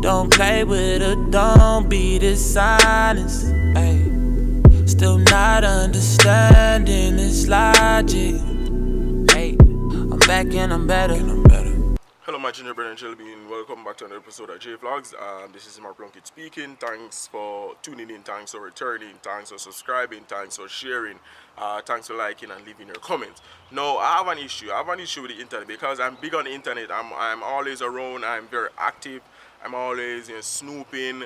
Don't play with her, don't be dishonest. Ay. Still not understanding this logic. Hey, I'm back and I'm better. Hello my junior brother and jelly bean, welcome back to another episode of JVLOGS. This is Plunkett speaking. Thanks for tuning in, thanks for returning, thanks for subscribing, thanks for sharing, thanks for liking and leaving your comments. Now I have an issue with the internet because I'm big on the internet. I'm always around, I'm very active, I'm always snooping.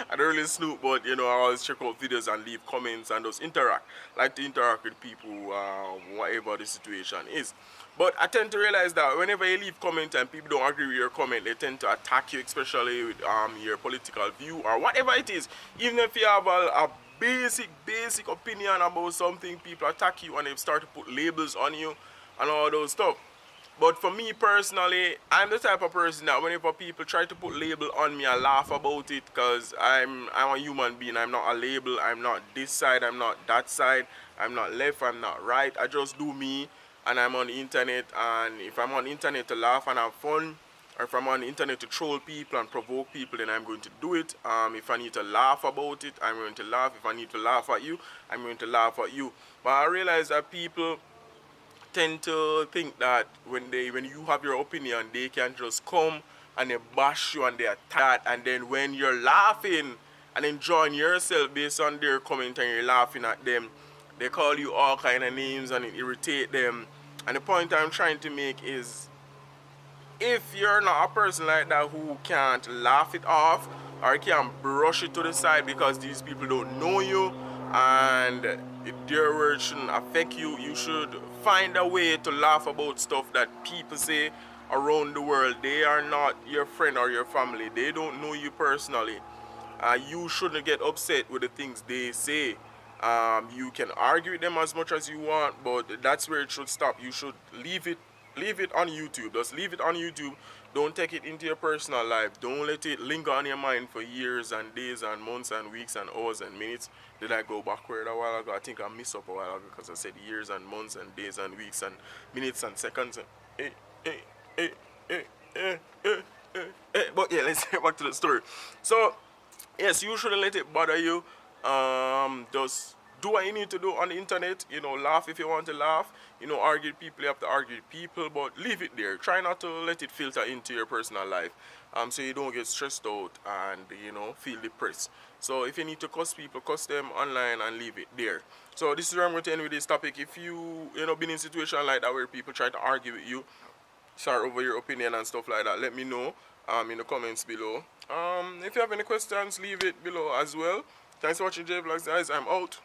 I don't really snoop, but I always check out videos and leave comments and just like to interact with people, whatever the situation is. But I tend to realize that whenever you leave comments and people don't agree with your comment, they tend to attack you, especially with your political view or whatever it is. Even if you have a basic opinion about something, people attack you and they start to put labels on you and all those stuff. But for me personally, I'm the type of person that whenever people try to put label on me, I laugh about it because I'm a human being. I'm not a label. I'm not this side. I'm not that side. I'm not left. I'm not right. I just do me, and I'm on the internet. And if I'm on the internet to laugh and have fun, or if I'm on the internet to troll people and provoke people, then I'm going to do it. If I need to laugh about it, I'm going to laugh. If I need to laugh at you, I'm going to laugh at you. But I realize that people tend to think that when you have your opinion, they can just come and they bash you and they attack, and then when you're laughing and enjoying yourself based on their comment and you're laughing at them, they call you all kind of names and it irritate them. And the point I'm trying to make is, if you're not a person like that who can't laugh it off or can't brush it to the side because these people don't know you and their words shouldn't affect you, you should find a way to laugh about stuff that people say around the world. They are not your friend or your family. They don't know you personally. You shouldn't get upset with the things they say. You can argue with them as much as you want, but that's where it should stop. You should leave it on YouTube. Just leave it on YouTube. Don't take it into your personal life. Don't let it linger on your mind for years and days and months and weeks and hours and minutes. Did I go backward a while ago? I think I missed up a while ago because I said years and months and days and weeks and minutes and seconds. But yeah, let's get back to the story. So, yes, you shouldn't let it bother you. Just do what you need to do on the internet. Laugh if you want to laugh. Argue with people, you have to argue with people, but leave it there. Try not to let it filter into your personal life, so you don't get stressed out and feel depressed. So if you need to cuss people, cuss them online and leave it there. So this is where I'm going to end with this topic. If you been in a situation like that where people try to argue with you, sorry, over your opinion and stuff like that, let me know in the comments below. If you have any questions, leave it below as well. Thanks for watching JVLOGS, guys. I'm out.